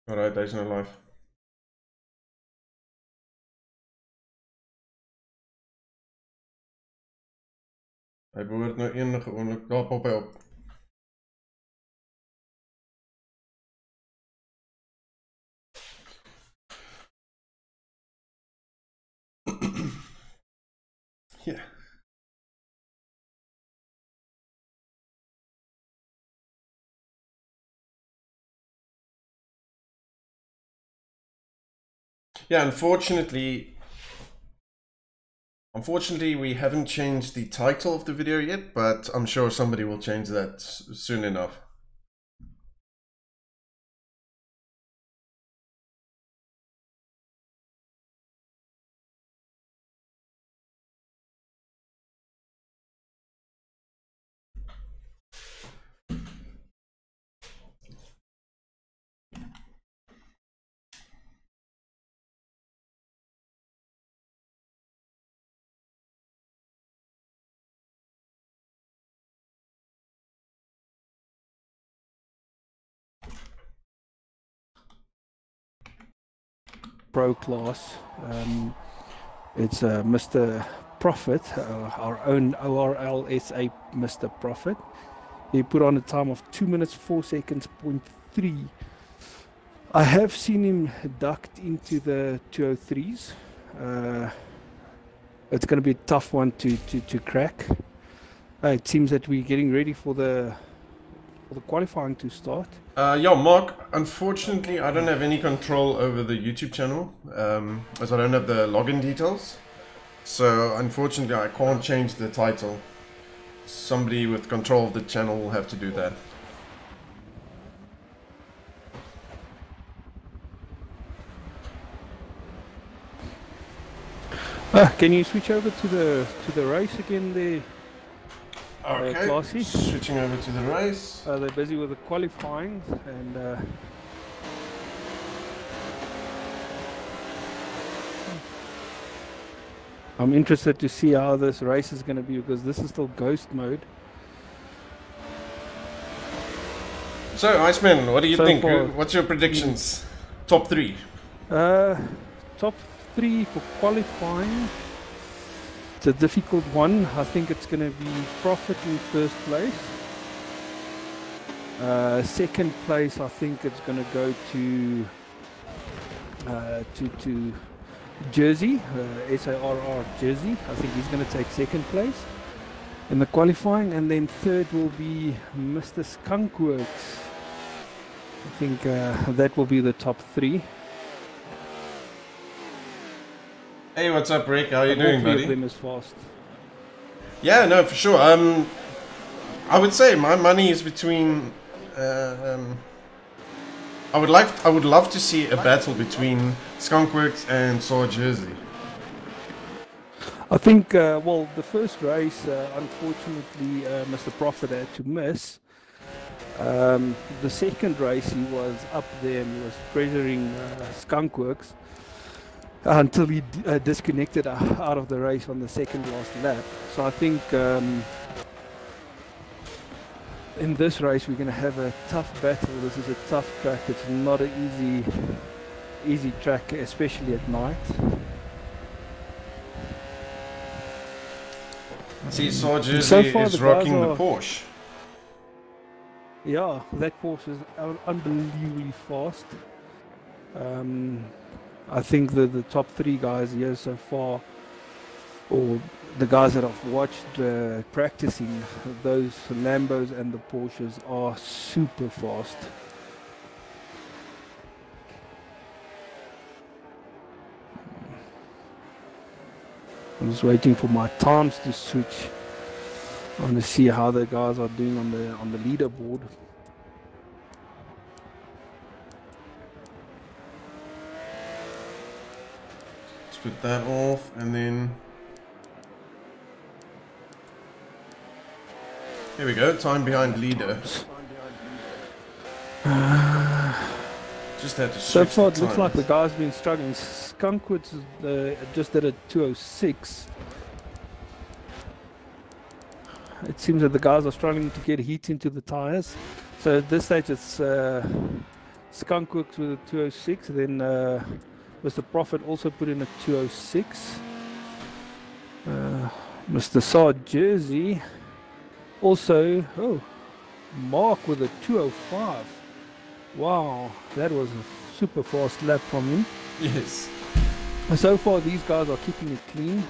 Alright, hy's nou live. Hy behoort nou enige oomblik, daar pop hy op. Ja. Yeah, unfortunately, we haven't changed the title of the video yet, but I'm sure somebody will change that soon enough. Pro class. It's Mr. Profit, our own ORLSA Mr. Profit. He put on a time of 2 minutes 4 seconds, 0.3. I have seen him ducked into the 203s. It's going to be a tough one to crack. It seems that we're getting ready for the qualifying to start. Yeah, Mark, unfortunately I don't have any control over the YouTube channel, as I don't have the login details. So unfortunately I can't change the title. Somebody with control of the channel will have to do that. Can you switch over to the race again there? Okay, Classy. Switching over to the race. They're busy with the qualifying, and I'm interested to see how this race is going to be, because this is still ghost mode. So, Iceman, what do you think? What's your predictions? Top 3? Top 3 for qualifying. It's a difficult one. I think it's going to be Profit in first place. Second place, I think it's going to go to Jersey, SARR Jersey. I think he's going to take second place in the qualifying, and then third will be Mr. Skunkworx. I think that will be the top 3. Hey, what's up, Rick? How you doing, buddy? All 3 of them is fast. Yeah, no, for sure. I would say my money is between. I would love to see a battle between Skunkworx and SAR Jersey. I think, well, the first race, unfortunately, Mr. Profit had to miss. The second race, he was up there and he was pressuring Skunkworx until he disconnected out of the race on the second last lap. So I think in this race we're going to have a tough battle. This is a tough track. It's not an easy track, especially at night. See, SAR Jersey is rocking the Porsche. Yeah, that Porsche is unbelievably fast. I think the top 3 guys here so far, or the guys that I've watched practicing, those Lambos and the Porsches are super fast. I'm just waiting for my times to switch. I want to see how the guys are doing on the leaderboard. Let's put that off, and then here we go. Time behind leader. Just had to switch. So far, it looks like the guy's been struggling. Skunkworx just did a 206. It seems that the guys are struggling to get heat into the tires. So at this stage, it's Skunkworx with a 206. Then Mr. Prophet also put in a 206. Mr. Saad Jersey also, oh, Mark with a 205. Wow, that was a super fast lap from him. Yes. So far, these guys are keeping it clean.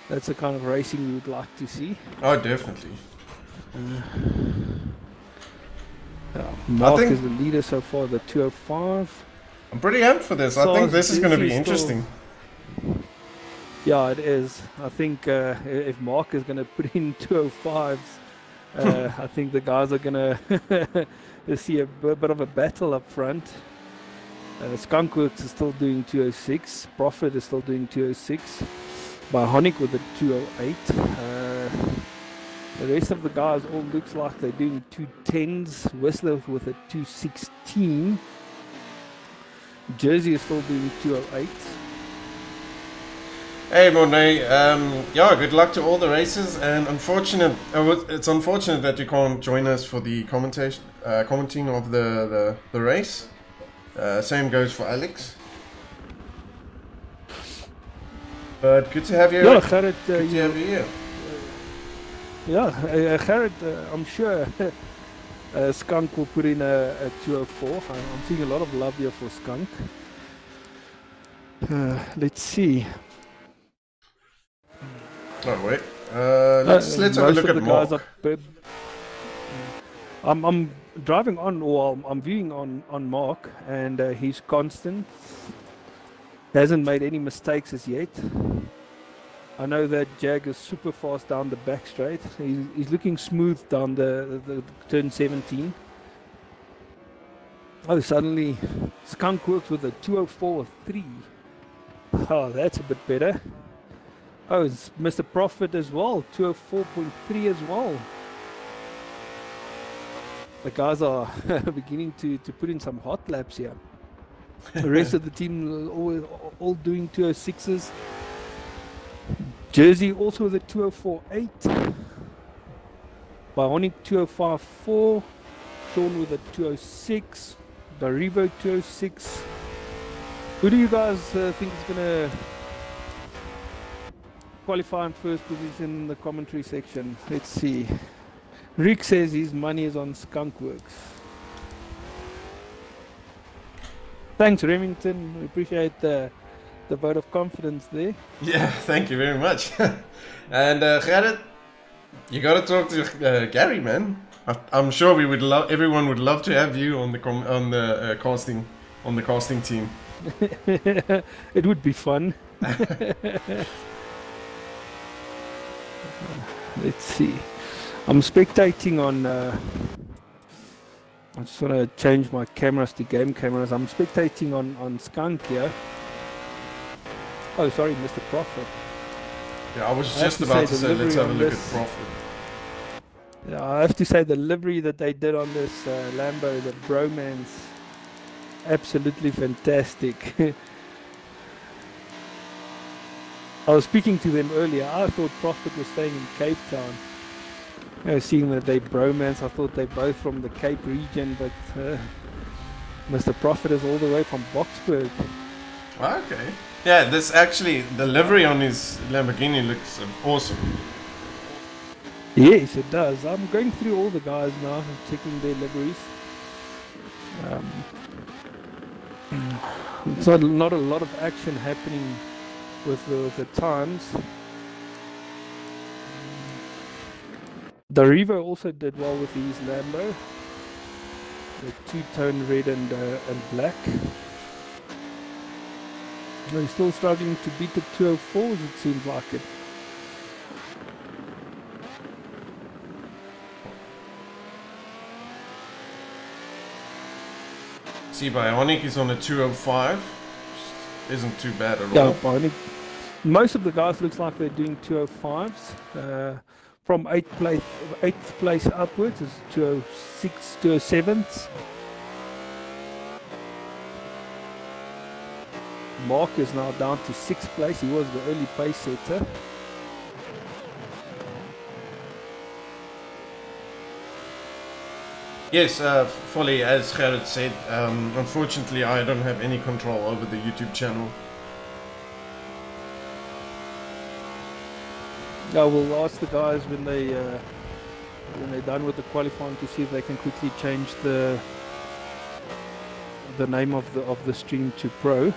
That's the kind of racing we would like to see. Oh, definitely. Mark is the leader so far, the 205. I'm pretty amped for this. I think this is going to be interesting. Yeah, it is. I think if Mark is going to put in 205s, I think the guys are going to see a bit of a battle up front. Skunkworx is still doing 206. Prophet is still doing 206. Bionic with a 208. The rest of the guys all looks like they're doing 210s. Whistler with a 216. Jersey is still doing 208. Hey Mornay, yeah, good luck to all the races, and it's unfortunate that you can't join us for the commenting of the race. Same goes for Alex. But good to have you. Yeah, Gerrit, good to have you here. Yeah, Gerrit, I'm sure Skunk will put in a 204. I'm seeing a lot of love here for Skunk. Let's see. Oh wait, let's have a look at Mark. I'm driving on, or I'm viewing on Mark, and he's constant. Hasn't made any mistakes as yet. I know that Jag is super fast down the back straight. He's looking smooth down the turn 17. Oh, suddenly Skunkworx with a 204.3. Oh, that's a bit better. Oh, it's Mr. Prophet as well, 204.3 as well. The guys are beginning to put in some hot laps here. The rest of the team all doing 206s. Jersey also with a 204.8. Bionic 205.4. Sean with a 206. Darivo 206. Who do you guys think is going to qualify in first position in the commentary section? Let's see. Rick says his money is on Skunkworx. Thanks, Remington. We appreciate the vote of confidence there. Yeah, thank you very much. And Gerrit, you got to talk to Gary, man. I'm sure we would everyone would love to have you on the casting team. It would be fun. Let's see. I'm spectating on. I just want to change my cameras to game cameras. I'm spectating on Skunk here. Oh, sorry, Mr. Prophet. Yeah, I was just about to say let's have a look at Prophet. Yeah, I have to say the livery that they did on this Lambo, the bromance, absolutely fantastic. I was speaking to them earlier. I thought Prophet was staying in Cape Town. Seeing that they bromance, I thought they're both from the Cape region, but Mr. Prophet is all the way from Boksburg. Okay. Yeah, this actually, the livery on his Lamborghini looks awesome. Yes, it does. I'm going through all the guys now and checking their liveries. It's not a lot of action happening with the times. Darivo also did well with his Lambo. The two-tone red and black. He's still struggling to beat the 204s, it seems like it. See, Bionic is on a 205. Isn't too bad at all. Yeah, Bionic. Most of the guys looks like they're doing 205s. From 8th place upwards is 206, 207s. Mark is now down to 6th place. He was the early pace setter. Yes, fully, as Gerrit said, unfortunately I don't have any control over the YouTube channel. Yeah, we'll ask the guys when they're done with the qualifying to see if they can quickly change the name of the stream to Pro.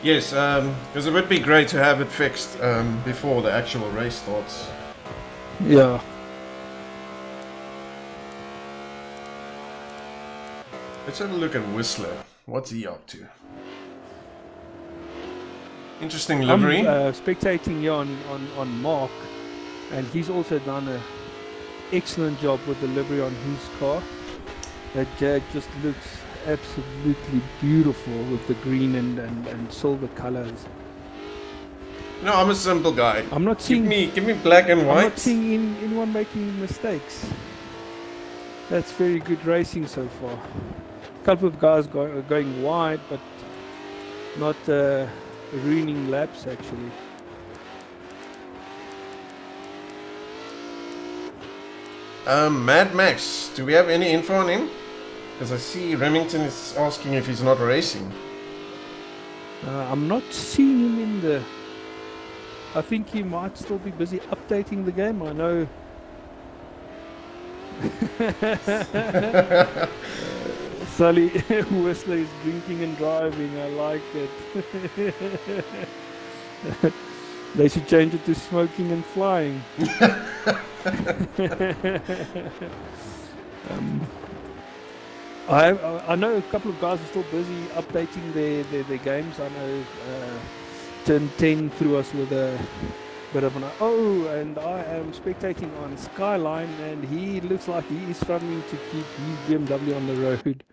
Yes, because it would be great to have it fixed before the actual race starts. Yeah. Let's have a look at Whistler. What's he up to? Interesting livery. I'm spectating here on Mark, and he's also done an excellent job with the livery on his car. That Jag just looks absolutely beautiful with the green and silver colors. No, I'm a simple guy. I'm not seeing. Give me black and white. I'm not seeing anyone making mistakes. That's very good racing so far. A couple of guys going wide, but not ruining laps actually. Madmax, do we have any info on him? Because I see Remington is asking if he's not racing. I'm not seeing him in the... I think he might still be busy updating the game, I know. Sully Whistler is drinking and driving, I like it. They should change it to smoking and flying. I know a couple of guys are still busy updating their games. I know Turn 10 threw us with a bit of an... Oh, and I am spectating on Skyline, and he looks like he is struggling to keep his BMW on the road.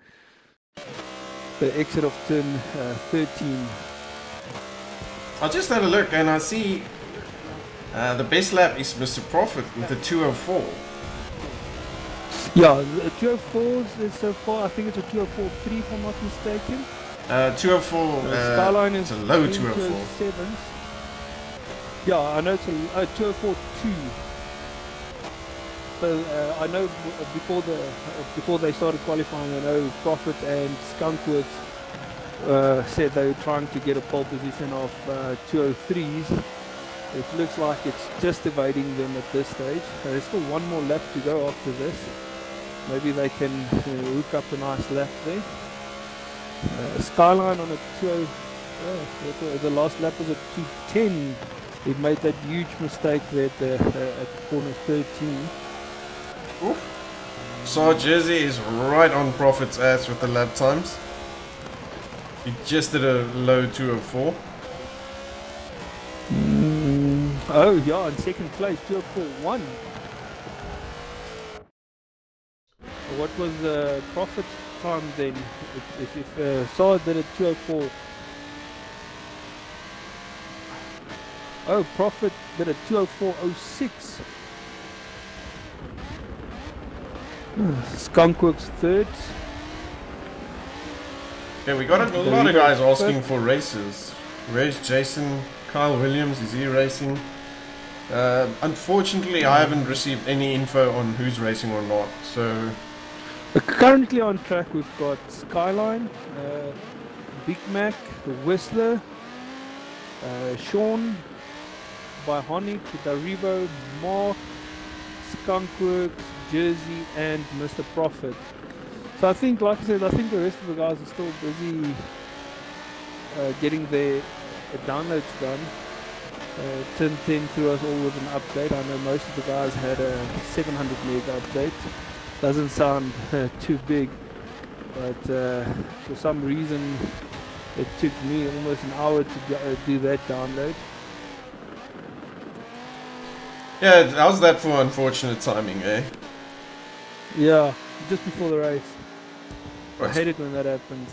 The exit of turn 13. I just had a look and I see the best lap is Mr. Profit with the 204. Yeah, the 204s is so far, I think it's a 204.3 if I'm not mistaken. 204, Skyline is it's a low 204. 207s. Yeah, I know it's a 204.2. So I know before they started qualifying, I know Profit and Skunkworx said they were trying to get a pole position of 203s. It looks like it's just evading them at this stage. There's still one more lap to go after this. Maybe they can hook up a nice lap there. Skyline on a 20. The last lap was a 210. He made that huge mistake there at corner 13. Oof. So Jersey is right on Profit's ass with the lap times. He just did a low 204. Oh yeah, in second place, 204.1. What was the Profit time then? If Saad did a 204. Oh, Profit did a 204.06. Skunkworx third. Yeah, we got a lot of guys asking for races. Where's Jason? Kyle Williams, is he racing? Unfortunately, I haven't received any info on who's racing or not, so... Currently on track, we've got Skyline, Big Mac, Whistler, Sean, Bihonic, Daribo, Mark, Skunkworx, Jersey, and Mr. Profit. So I think, like I said, I think the rest of the guys are still busy getting their downloads done. Turn 10 threw us all with an update. I know most of the guys had a 700 meg update. Doesn't sound too big, but for some reason it took me almost an hour to do that download. Yeah, how's that for unfortunate timing, eh? Yeah, just before the race. Right. I hate it when that happens.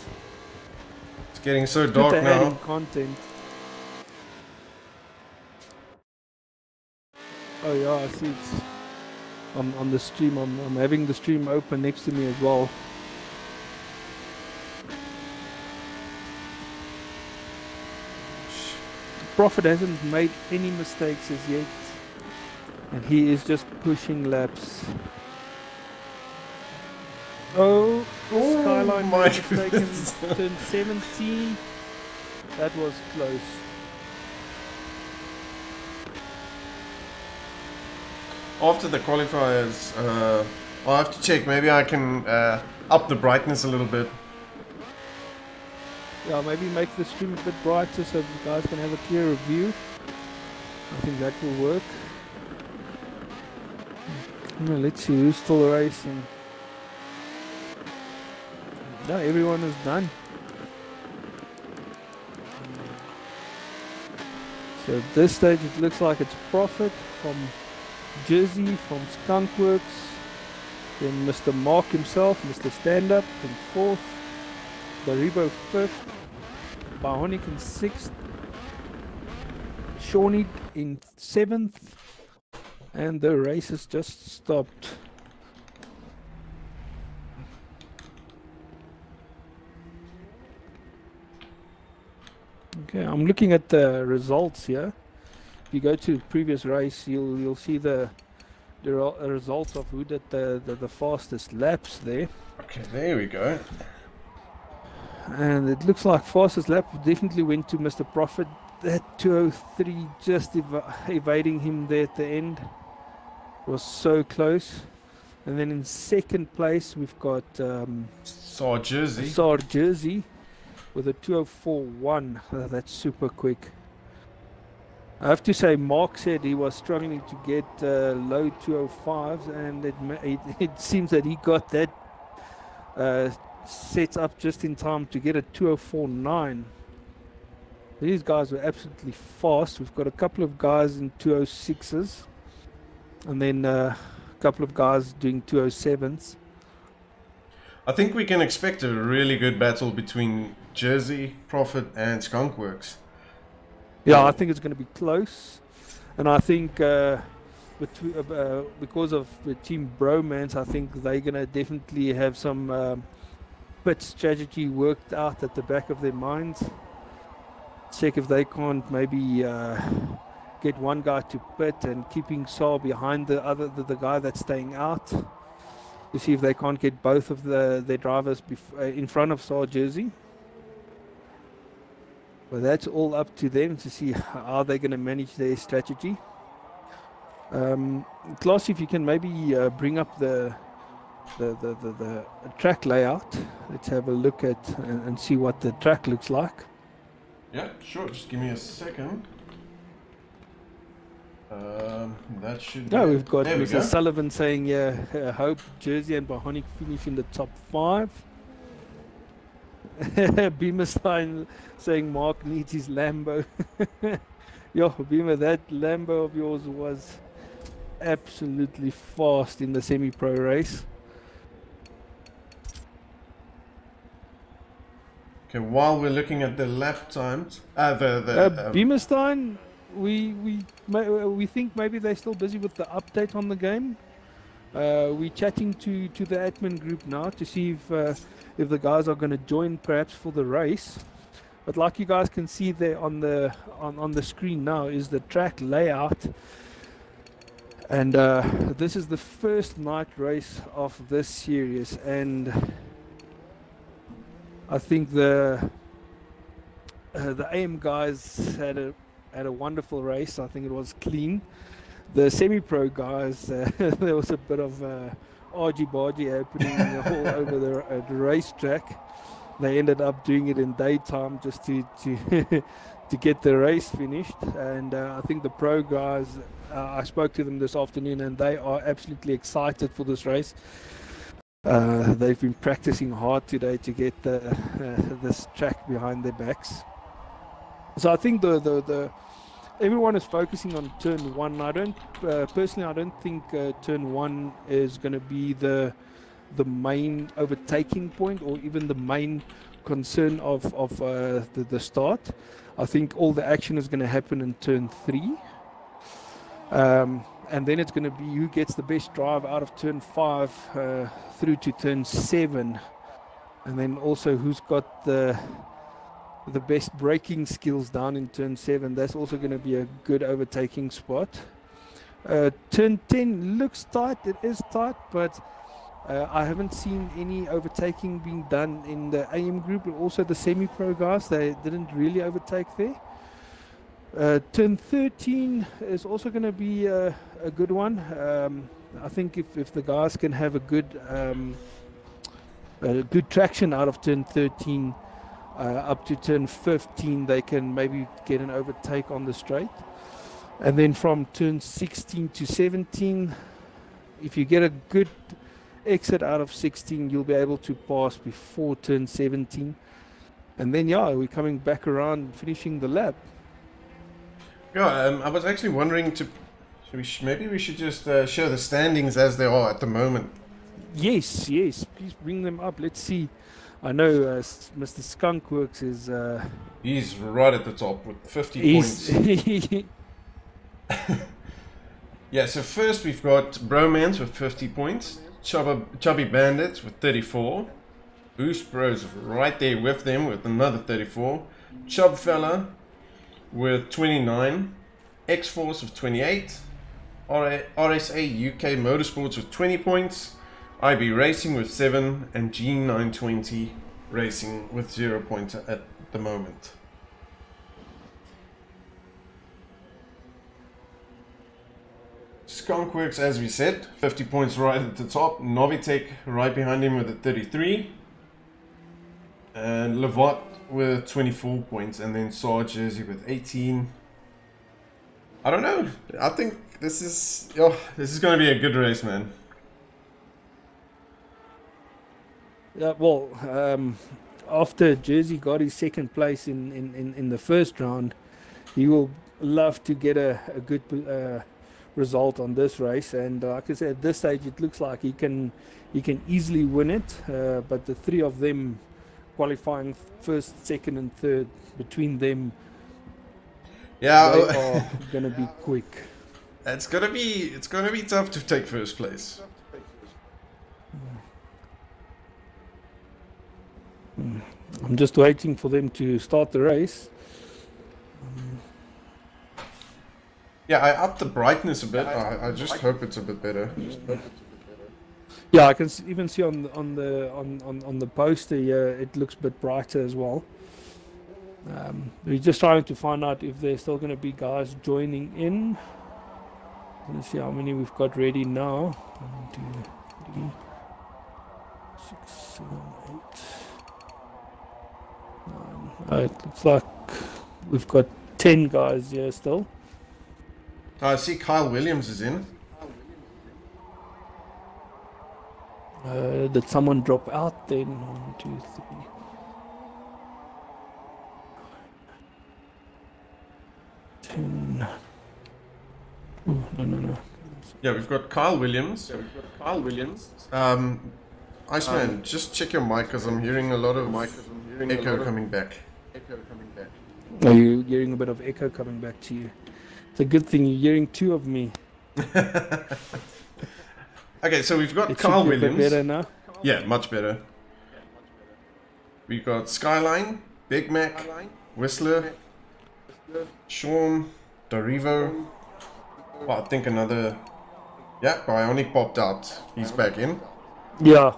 It's getting so dark now. Adding content. Oh yeah, I see it's on the stream. I'm having the stream open next to me as well. Profit hasn't made any mistakes as yet, and he is just pushing laps. Oh, Oh Skyline my made a mistake goodness. and turned 17. That was close. After the qualifiers, I'll have to check. Maybe I can up the brightness a little bit. Yeah, maybe make the stream a bit brighter so you guys can have a clearer view. I think that will work. Well, let's see who's still racing. No, everyone is done. So at this stage it looks like it's Profit from Jersey, from Skunkworx, then Mr. Mark himself, Mr. Stand Up in 4th, Baribo 5th, Bionic in 6th, Shawnee in 7th, and the race has just stopped. Okay, I'm looking at the results here. If you go to the previous race, you'll see the results of who did the fastest laps there. Okay, there we go. And it looks like fastest lap definitely went to Mr. Profit. That 203 just evading him there at the end. It was so close. And then in second place we've got Saw Jersey. Sar Jersey with a 204.1. That's super quick. I have to say, Mark said he was struggling to get low 205s, and it seems that he got that set up just in time to get a 204.9. These guys were absolutely fast. We've got a couple of guys in 206s, and then a couple of guys doing 207s. I think we can expect a really good battle between Jersey, Profit, and Skunkworx. Yeah, I think it's going to be close, and I think because of the team bromance, I think they're going to definitely have some pit strategy worked out at the back of their minds. Check if they can't maybe get one guy to pit and keeping Saul behind the guy that's staying out, to see if they can't get both of their drivers in front of Saul Jersey. But that's all up to them to see how they're going to manage their strategy. Klaus, if you can maybe bring up the track layout. Let's have a look at and see what the track looks like. Yeah, sure. Just give me a second. That should. No, we've got there we Mr. go. Sullivan saying, yeah, hope Jersey and Bionic finish in the top 5. Beamerstein saying Mark needs his Lambo. Yo, Beamer, that Lambo of yours was absolutely fast in the semi-pro race. Okay, while we're looking at the lap times, Beamerstein, we think maybe they're still busy with the update on the game. We're chatting to the admin group now to see if the guys are going to join perhaps for the race. But like you guys can see there on the screen now is the track layout, and this is the first night race of this series, and I think the AM guys had a wonderful race. I think it was clean. The semi-pro guys, there was a bit of argy-bargy happening all over the racetrack. They ended up doing it in daytime just to to get the race finished. And I think the pro guys, I spoke to them this afternoon, and they are absolutely excited for this race. They've been practicing hard today to get this track behind their backs. So I think everyone is focusing on turn 1. I don't personally, I don't think turn 1 is going to be the main overtaking point or even the main concern of the start. I think all the action is going to happen in turn 3, and then it's going to be who gets the best drive out of turn 5 through to turn 7, and then also who's got the best braking skills down in turn 7. That's also going to be a good overtaking spot. Turn 10 looks tight. It is tight, but I haven't seen any overtaking being done in the AM group, also the semi-pro guys, they didn't really overtake there. Turn 13 is also going to be a good one. I think if the guys can have a good traction out of turn 13 up to turn 15, they can maybe get an overtake on the straight. And then from turn 16 to 17, if you get a good exit out of 16, you'll be able to pass before turn 17. And then, yeah, we're coming back around, finishing the lap. Yeah, I was actually wondering maybe we should just show the standings as they are at the moment. Yes, please bring them up. Let's see. I know Mr. Skunkworx is... he's right at the top with 50 points. Yeah, so first we've got Bromance with 50 points, Chubby Bandits with 34, Boost Bros right there with them with another 34, Chubfella with 29, X-Force with 28, RSA UK Motorsports with 20 points, IB Racing with 7, and G920 Racing with 0 points at the moment. Skunkworx, as we said, 50 points right at the top. Novitech right behind him with a 33. And Levot with 24 points. And then Sarge Jersey with 18. I don't know. I think this is going to be a good race, man. Yeah, well, after Jersey got his second place in the first round, he will love to get a good result on this race, and like I said, at this stage it looks like he can easily win it, but the three of them qualifying first, second and third, between them, yeah, they are gonna be quick. It's gonna be tough to take first place. I'm just waiting for them to start the race. Yeah, I upped the brightness a bit. I just hope it's a bit better. Yeah, I can even see on the poster here it looks a bit brighter as well. We're just trying to find out if there's still going to be guys joining in. Let's see how many we've got ready now. 1, 2, 3, 6, 7, 8, 9. It looks like we've got 10 guys here still. I see Kyle Williams is in. Did someone drop out then? 1, 2, 3. 10. Oh, no. Yeah, we've got Kyle Williams. Iceman, just check your mic because I'm hearing a lot of echo coming back. Are you hearing a bit of echo coming back to you? It's a good thing you're hearing two of me. Okay, so we've got Kyle Williams. Better now? Yeah, much better. We've got Skyline, Big Mac, Whistler, Sean, Dorivo. Well, I think another... Yeah, Bionic popped out. He's back in. Yeah.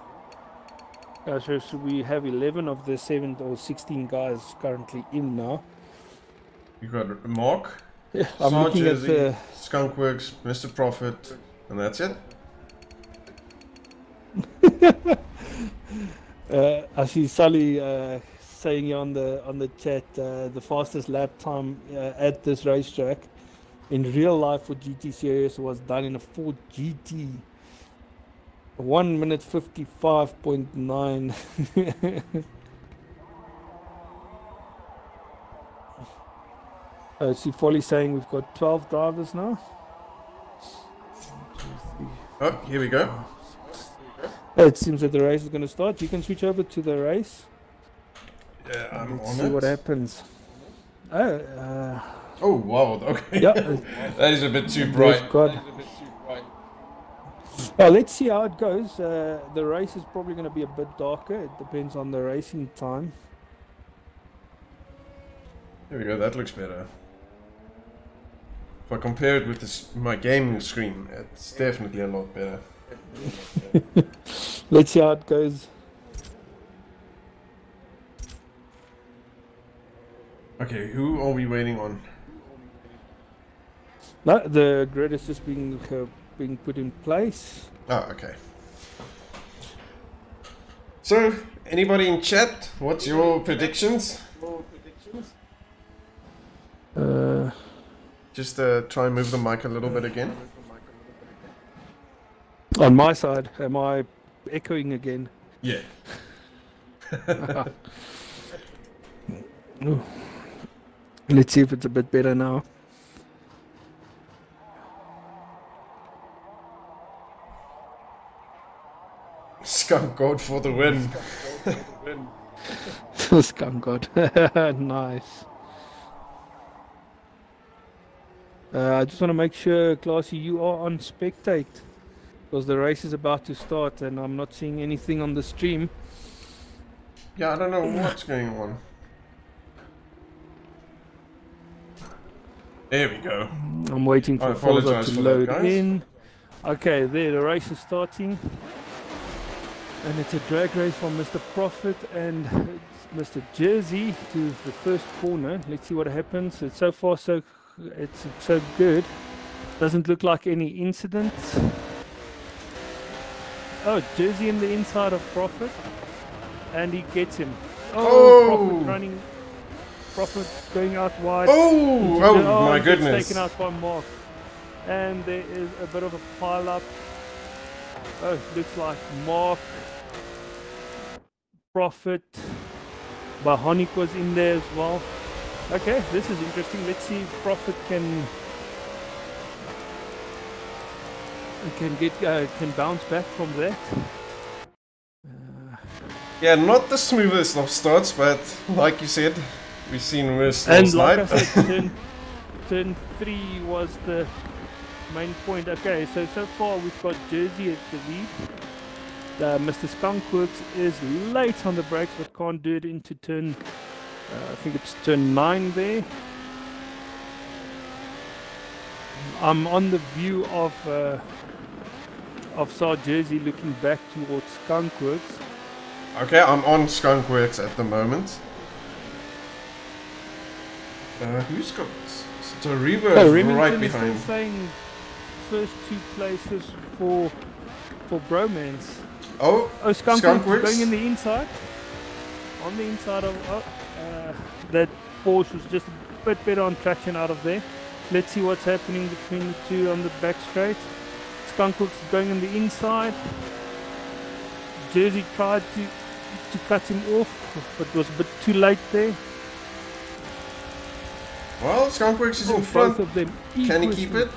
So we have 11 of the 7 or 16 guys currently in now. We've got Mark, yeah, I'm looking Jersey, at the Skunkworx, Mr. Profit, and that's it. I see Sully saying here on the chat the fastest lap time at this racetrack in real life for GT series was done in a Ford GT. 1 minute 55.9. I see Folly saying we've got 12 drivers now. 1, 2, 3. Oh, here we go. It seems that the race is going to start. You can switch over to the race. Yeah, I'm Let's on see it. what happens. Oh, wow. Okay. Yeah. That is a bit too bright. Well, let's see how it goes. The race is probably going to be a bit darker. It depends on the racing time. There we go. That looks better. If I compare it with my gaming screen, it's definitely a lot better. Let's see how it goes. Okay, who are we waiting on? No, the grid is just being put in place. Oh, okay. So, anybody in chat? What's your predictions? Just try and move the mic a little bit again. On my side, am I echoing again? Yeah. Let's see if it's a bit better now. Skunk God for the win. Skunk God. Nice. I just want to make sure, Classy, you are on spectate, because the race is about to start and I'm not seeing anything on the stream. Yeah, I don't know what's going on. There we go. I'm waiting for Forza to load in. Okay, there, the race is starting. And it's a drag race from Mr. Prophet and Mr. Jersey to the first corner. Let's see what happens. It's so far it's so good. Doesn't look like any incidents. Oh, Jersey in the inside of Prophet. And he gets him. Oh! Prophet going out wide. Oh my goodness. Taken out by Mark. And there is a bit of a pile up. Oh, looks like Mark, Prophet, Bahonic was in there as well. Okay, this is interesting. Let's see if Prophet can bounce back from that. Yeah, not the smoothest of starts, but like you said, we've seen worse last night. And like I said, turn 3 was the main point. Okay, so far we've got Jersey at the lead. Mr. Skunkworx is late on the brakes, but can't do it into turn. I think it's turn 9 there. I'm on the view of Sar Jersey looking back towards Skunkworx. Okay, I'm on Skunkworx at the moment. Who's got so Reaver is right behind. Is still saying first 2 places for bromance. Oh, Skunkworx going in the inside. On the inside of that Porsche was just a bit better on traction out of there. Let's see what's happening between the two on the back straight. Skunkworx is going in the inside. Jersey tried to cut him off, but was a bit too late there. Well, Skunkworx is in front. Both of them. Can he keep it?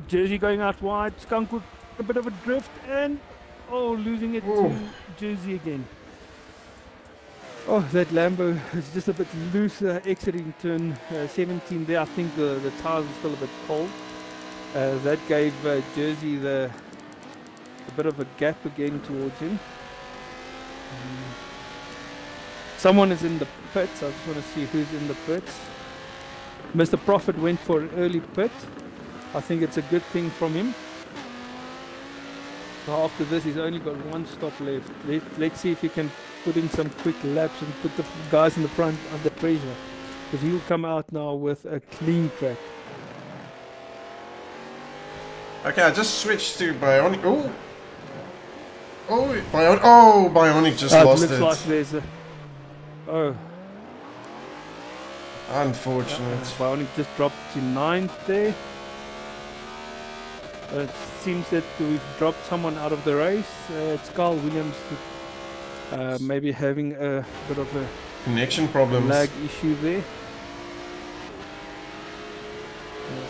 Jersey going out wide. Skunkworx a bit of a drift and losing it to Jersey again. Oh, that Lambo is just a bit loose exiting turn 17 there. I think the tires are still a bit cold. That gave Jersey a bit of a gap again towards him. Someone is in the pits. I just want to see who's in the pits. Mr. Prophet went for an early pit. I think it's a good thing from him. So after this, he's only got 1 stop left. Let's see if he can put in some quick laps and put the guys in the front under pressure. Because he'll come out now with a clean track. Okay, I just switched to Bionic. Bionic just lost it. Looks like there's a... Unfortunate. Bionic just dropped to 9th there. It seems that we've dropped someone out of the race. It's Carl Williams maybe having a bit of a connection problems, lag issue there.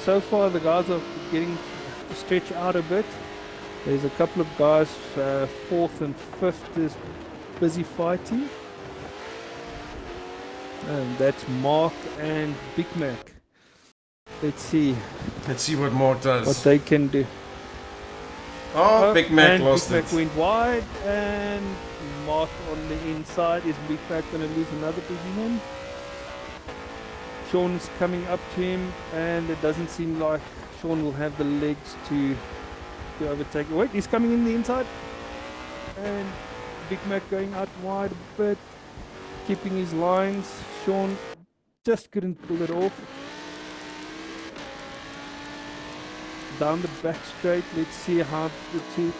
So far the guys are getting to stretch out a bit. There's a couple of guys, 4th and 5th is busy fighting. And that's Mark and Big Mac. Let's see what Mark does. What they can do. Oh, Big Mac lost Big Mac went wide, and Mark on the inside. Is Big Mac going to lose another position? Sean is coming up to him, and it doesn't seem like Sean will have the legs to to overtake. Wait, he's coming in the inside. And Big Mac going out wide a bit, keeping his lines. Sean just couldn't pull it off. Down the back straight, let's see how the two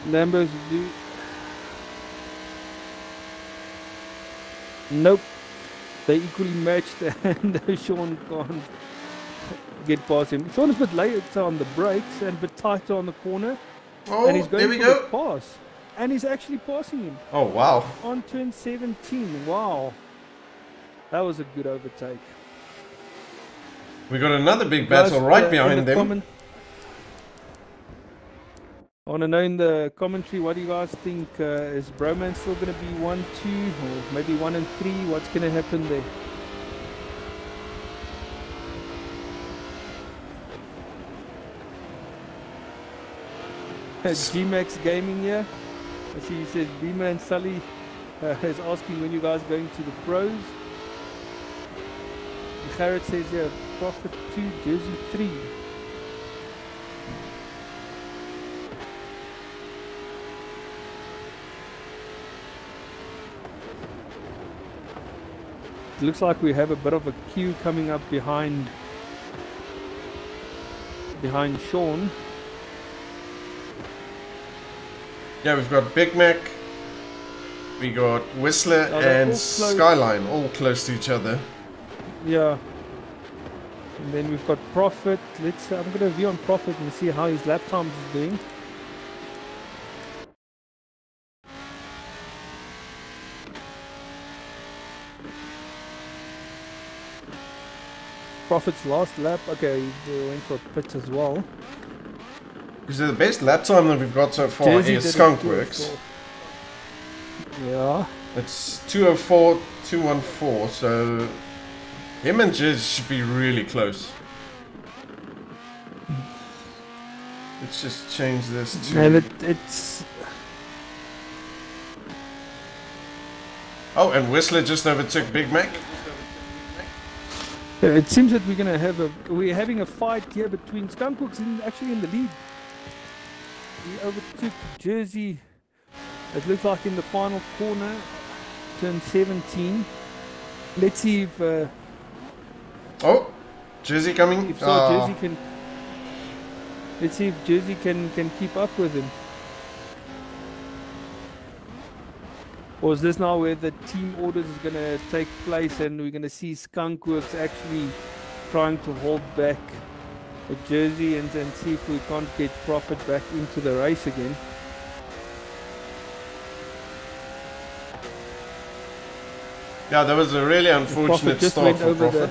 Lambos do. Nope, they equally matched and Sean can't get past him. Sean is a bit later on the brakes and a bit tighter on the corner. Oh, and he's going there we for go. the pass. And he's actually passing him. Oh, wow. On turn 17, wow. That was a good overtake. We got another big battle right behind them. I want to know in the commentary, what do you guys think? Is Broman still going to be 1-2 or maybe 1-3? What's going to happen there? G-Max Gaming here. I see he says Beamer and Sully is asking when you guys are going to the pros. Garrett says here, Profit 2, Jersey 3. It looks like we have a bit of a queue coming up behind Sean. Yeah, we've got Big Mac, we got Whistler and Skyline all close to each other. Yeah. And then we've got Profit. I'm going to view on Profit and see how his lap times is doing. Profit's last lap. Okay, we went for pits as well. Because the best lap time that we've got so far is Skunkworx. Yeah. It's 2:04.214, so him and Jizz should be really close. Let's just change this to... And it's... Oh, and Whistler just overtook Big Mac. Yeah, it seems that we're having a fight here between Skunkworx actually in the lead. He overtook Jersey. It looks like in the final corner, turn 17. Let's see if oh, Jersey coming. If so, Jersey can. Let's see if Jersey can keep up with him. Or is this now where the team orders is going to take place and we're going to see Skunkworx actually trying to hold back a Jersey and see if we can't get Profit back into the race again. Yeah, that was a really unfortunate start for Profit.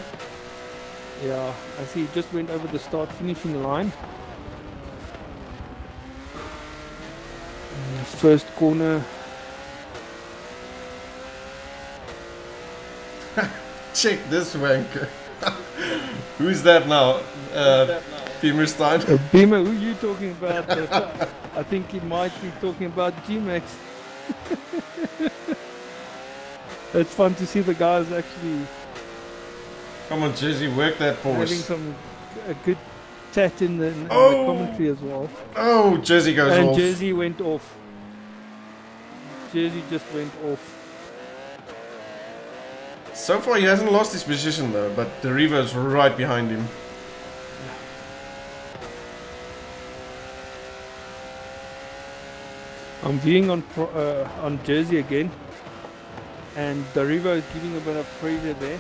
Yeah, I see he just went over the start finishing line. First corner. Check this wanker. Who's that now? Beamerstein? Beamer, who are you talking about? I think he might be talking about G-Max. It's fun to see the guys actually... Come on, Jersey, work that Porsche. Having a good chat in the commentary as well. Oh, Jersey goes off. And Jersey went off. Jersey just went off. So far, he hasn't lost his position though, but the Revo's right behind him. I'm viewing on Jersey again, and the Revo is giving a bit of pressure there.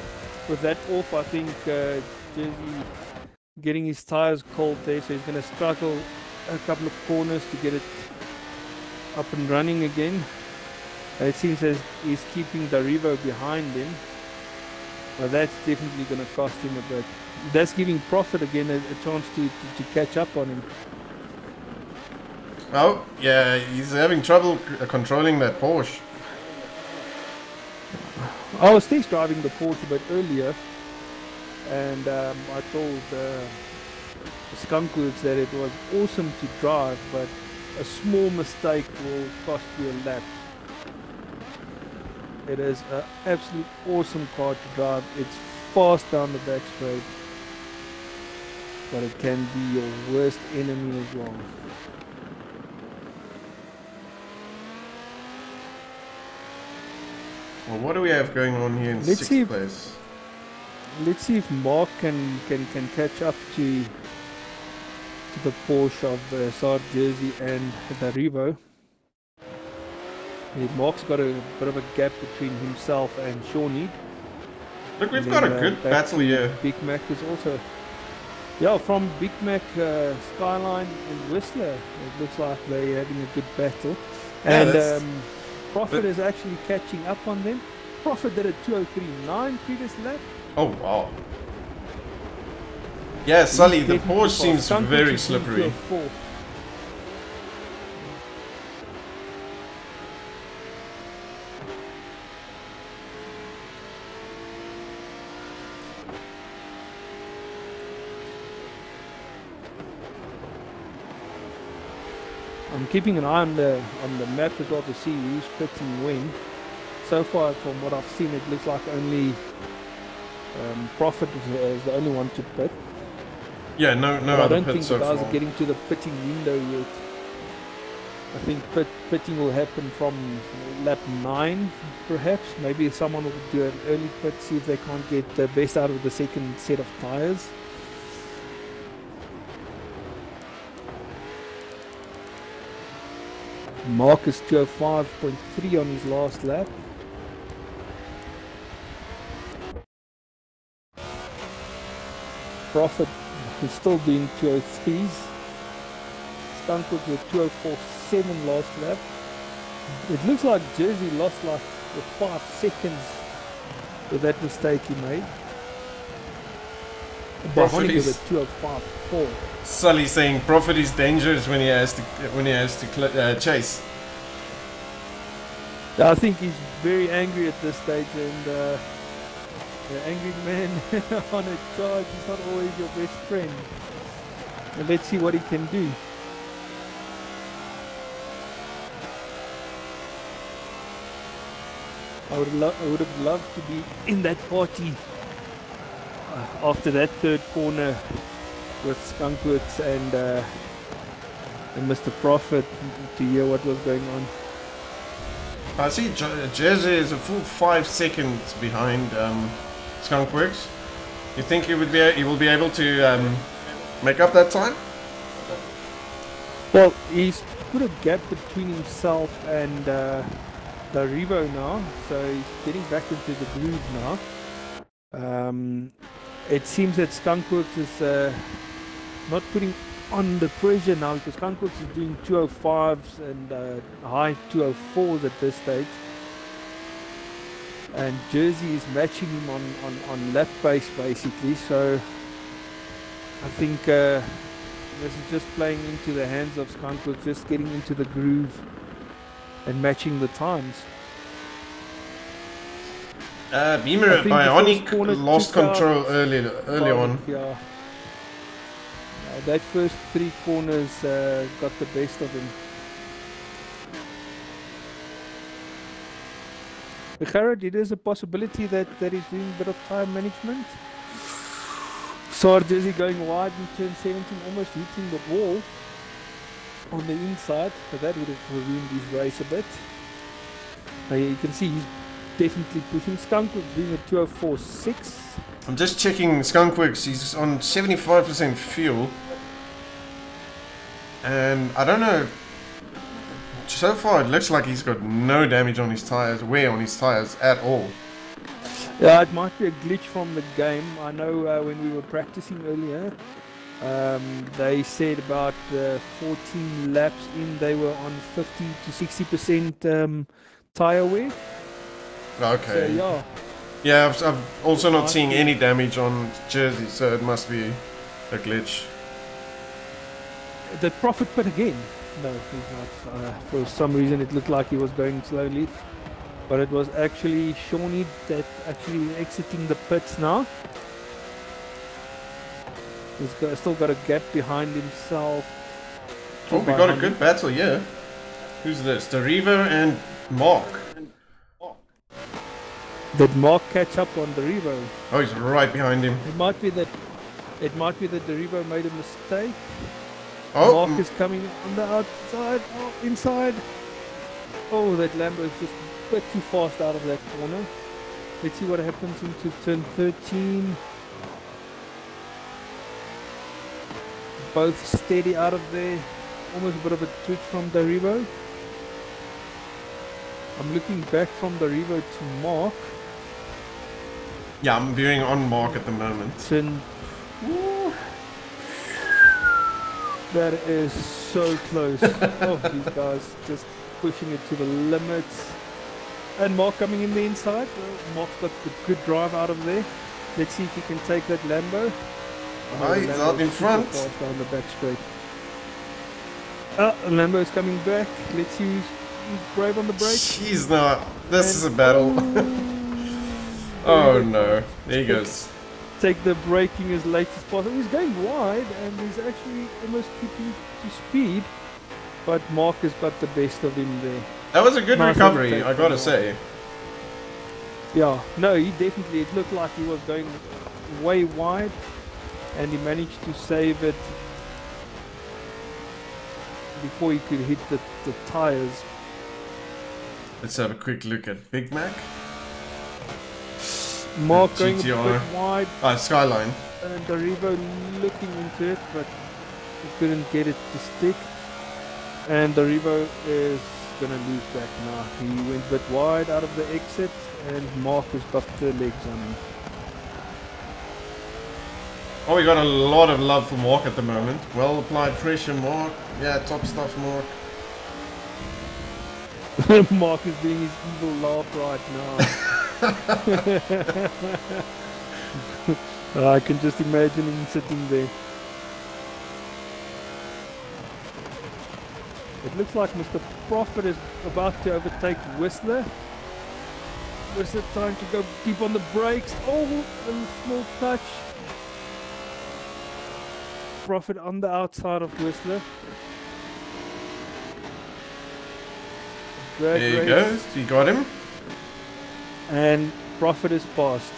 With that off, I think Jersey getting his tires cold there, so he's going to struggle a couple of corners to get it up and running again. It seems as he's keeping the Revo behind him. Well, that's definitely going to cost him a bit. That's giving Profit again a chance to catch up on him. Oh, yeah, he's having trouble controlling that Porsche. I was test driving the Porsche a bit earlier, and I told Skunkworx that it was awesome to drive, but a small mistake will cost you a lap. It is an absolute awesome car to drive. It's fast down the back straight. but it can be your worst enemy as well. Well, what do we have going on here in sixth place? Let's see if Mark can catch up to the Porsche of the Saar Jersey and the Revo. Mark's got a bit of a gap between himself and Shawnee. Look, we've got a good battle here. Big Mac is also... Yeah, from Big Mac, Skyline and Whistler, it looks like they're having a good battle. And Profit is actually catching up on them. Profit did a 2:03.9 previous lap. Oh, wow. Yeah, Sully, the Porsche seems very slippery. I'm keeping an eye on the map as well to see who's pitting when. So far, from what I've seen, it looks like only Profit is the only one to pit. Yeah, no other pits so far. I don't think the guys are getting to the pitting window yet. I think pitting will happen from lap 9, perhaps. Maybe someone will do an early pit, see if they can't get the best out of the second set of tires. Mark is 2:05.3 on his last lap. Profit is still doing 2:03s. Skunkworx with 2:04.7 last lap. It looks like Jersey lost like 5 seconds with that mistake he made. Behind him with a 2:05.4. Sully saying Profit is dangerous when he has to chase. I think he's very angry at this stage, and the angry man on a charge is not always your best friend. And let's see what he can do. I would have loved to be in that party after that third corner with Skunkworx and Mr. Profit to hear what was going on. I see Jersey is a full 5 seconds behind Skunkworx. You think he will be able to make up that time? Well, he's put a gap between himself and the Revo now, so he's getting back into the groove now. It seems that Skunkworx is not putting on the pressure now, because Skunkworx is doing 2:05s and high 2:04s at this stage, and Jersey is matching him on lap pace basically. So I think this is just playing into the hands of Skunkworx, just getting into the groove and matching the times. Beamer Bionic lost control early on. Yeah. That first 3 corners got the best of him. Gerard, it is a possibility that he's doing a bit of time management. Saar Jersey going wide in turn 17, almost hitting the wall on the inside, but that would have ruined his race a bit. You can see he's definitely pushing. Skunkworx doing a 2:04.6. I'm just checking Skunkworx, he's on 75% fuel. And I don't know, so far it looks like he's got no damage on his tires, wear on his tires at all. Yeah, it might be a glitch from the game. I know when we were practicing earlier, they said about 14 laps in they were on 50 to 60% tire wear. Okay. So, yeah, I'm also not seeing any damage on Jersey, so it must be a glitch. The Profit pit again? No, he's not. For some reason it looked like he was going slowly, but it was actually Shawnee that actually exiting the pits now. He's still got a gap behind himself. Oh, we got a good battle, yeah. Who's this? The Revo and Mark. Did Mark catch up on the Revo? Oh, he's right behind him. It might be that It might be that the Revo made a mistake. Oh, Mark is coming on the outside. Oh, inside. Oh, that Lambo is just a bit too fast out of that corner. Let's see what happens into turn 13. Both steady out of there. Almost a bit of a twitch from the Revo. I'm looking back from the Revo to Mark. yeah, I'm viewing on Mark at the moment. Turn. Ooh. That is so close. Oh, these guys just pushing it to the limits. And Mark coming in the inside. Mark's got the good drive out of there. Let's see if he can take that Lambo. Oh, he's out in front. Fast down the back straight. Lambo's coming back. Let's see who's brave on the brake. Jeez, no. This is a battle. Oh no. There he goes. Take the braking as late as possible. He's going wide and he's actually almost keeping to speed. But Mark has got the best of him there. That was a good recovery, I gotta say. Yeah, no, he definitely, it looked like he was going way wide and he managed to save it before he could hit the tires. Let's have a quick look at Big Mac. Mark going GTR. a bit wide. Skyline. And the Revo looking into it, but he couldn't get it to stick. And the Revo is gonna lose back now. He went a bit wide out of the exit, and Mark has got the legs on him. Oh, we got a lot of love for Mark at the moment. Well applied pressure, Mark. Yeah, top stuff, Mark. Mark is doing his evil laugh right now. I can just imagine him sitting there. It looks like Mr. Prophet is about to overtake Whistler. Whistler trying to go deep on the brakes. Oh, a small touch. Prophet on the outside of Whistler. There he goes. You got him. And Prophet is passed.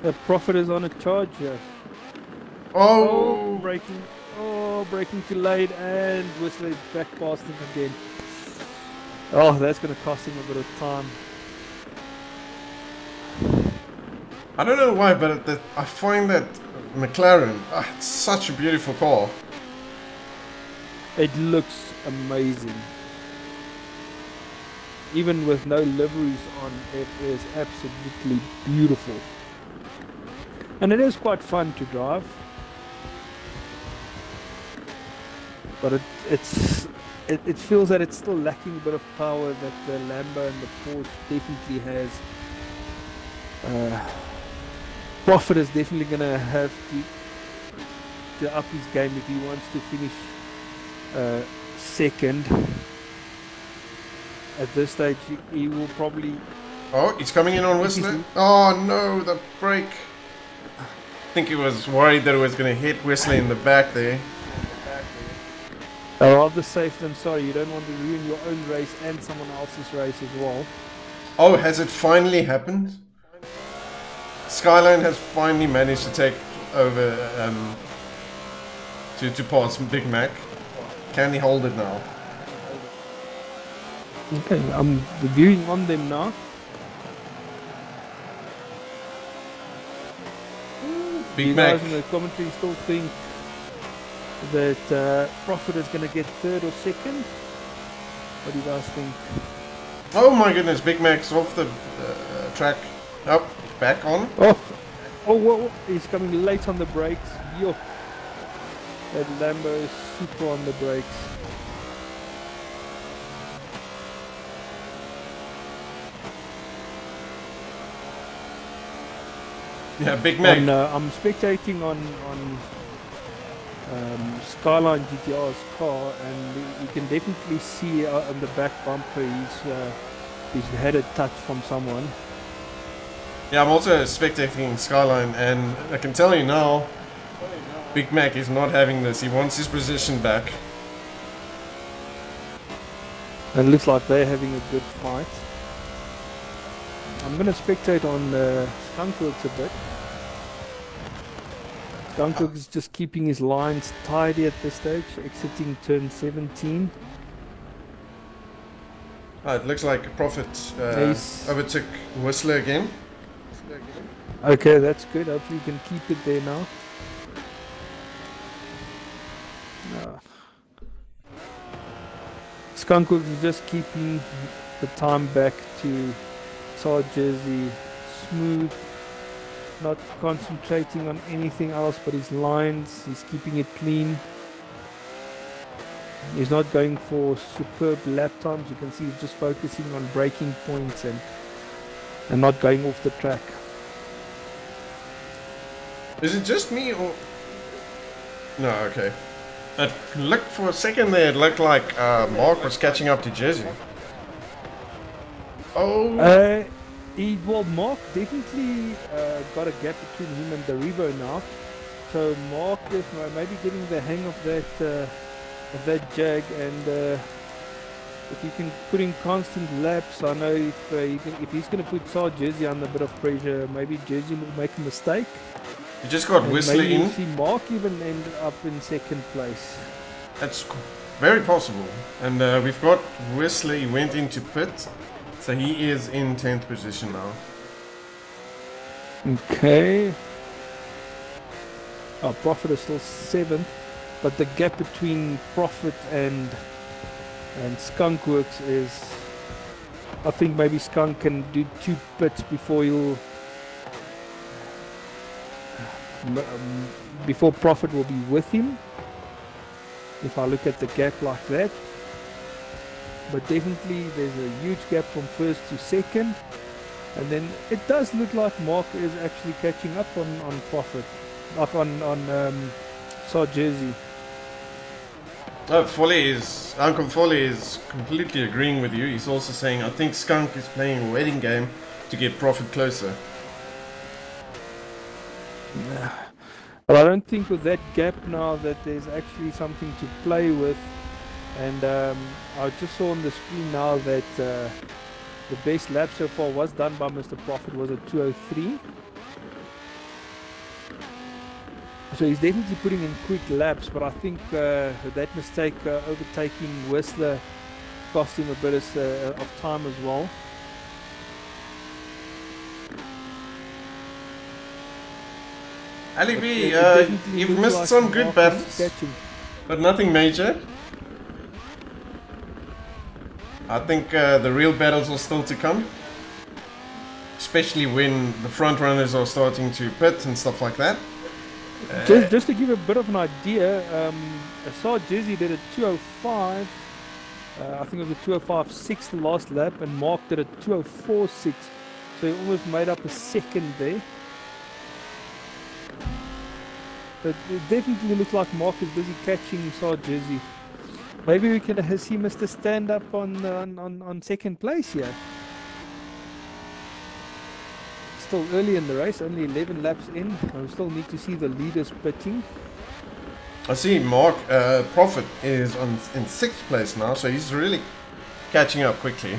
The Prophet is on a charge here. Oh, braking. Oh, braking too late, and Whistler is back past him again. Oh, that's going to cost him a bit of time. I don't know why, but I find that McLaren, it's such a beautiful car. It looks amazing. Even with no liveries on, it is absolutely beautiful. And it is quite fun to drive. But it feels that it's still lacking a bit of power that the Lambo and the Porsche definitely has. Prophet is definitely going to have to up his game if he wants to finish second. At this stage, he will probably... Oh, he's coming in on Whistler. Oh no, the brake. I think he was worried that it was going to hit Whistler in the back there. Rather safe than sorry. You don't want to ruin your own race and someone else's race as well. Oh, has it finally happened? Skyline has finally managed to take over to pass Big Mac. Can he hold it now? Okay, I'm reviewing on them now. Big you Mac. guys in the commentary still think that Prophet is going to get third or second? What do you guys think? Oh my goodness, Big Mac's off the track. Oh, back on. Oh, well, he's coming late on the brakes. Yo, that Lambo is super on the brakes. Yeah, Big Mac. I'm spectating on Skyline GTR's car, and you can definitely see on the back bumper he's had a touch from someone. Yeah, I'm also spectating Skyline, and I can tell you now, Big Mac is not having this. He wants his position back. And it looks like they're having a good fight. I'm going to spectate on Skunkworx a bit. Skunkworx is just keeping his lines tidy at this stage, exiting turn 17. Oh, it looks like Prophet overtook Whistler again. Okay, that's good. Hopefully you can keep it there now. Skunkworx is just keeping the time back to Sar Jersey smooth, not concentrating on anything else but his lines. He's keeping it clean. He's not going for superb lap times. You can see he's just focusing on braking points and not going off the track. Is it just me or... No, okay. It looked for a second there, it looked like Mark was catching up to Jersey. Oh! Well, Mark definitely got a gap between him and the Revo now. So Mark is maybe getting the hang of that Jag, and if he can put in constant laps, I know if he's going to put Sar Jersey under a bit of pressure, maybe Jersey will make a mistake. You just got Whistler maybe in. We'll see Mark even end up in second place. That's very possible. And we've got Whistler, he went into pit, so he is in 10th position now. Okay. Oh, Prophet is still 7th, but the gap between Prophet and Skunkworx is, I think maybe Skunk can do 2 pits before he'll before Prophet will be with him, if I look at the gap like that. But definitely there's a huge gap from first to second, and then it does look like Mark is actually catching up on Prophet, up on Sar Jersey. Uncle Folly is completely agreeing with you. He's also saying, I think Skunk is playing a waiting game to get Prophet closer. But I don't think with that gap now that there's actually something to play with. And I just saw on the screen now that the best lap so far was done by Mr. Prophet, was a 2:03. So he's definitely putting in quick laps, but I think that mistake overtaking Whistler cost him a bit of time as well. Ali B, you've missed like some good battles, but nothing major. I think the real battles are still to come, especially when the front runners are starting to pit and stuff like that. Just to give a bit of an idea, Sar Jersey did a 2:05. I think it was a 2:05.6 the last lap, and Mark did a 2:04.6. So he almost made up a second there. But it definitely looks like Mark is busy catching Sar Jersey. Maybe we can see Mr. Stand Up on second place here. Still early in the race, only 11 laps in. I still need to see the leaders pitting. I see Mark Prophet is in 6th place now, so he's really catching up quickly.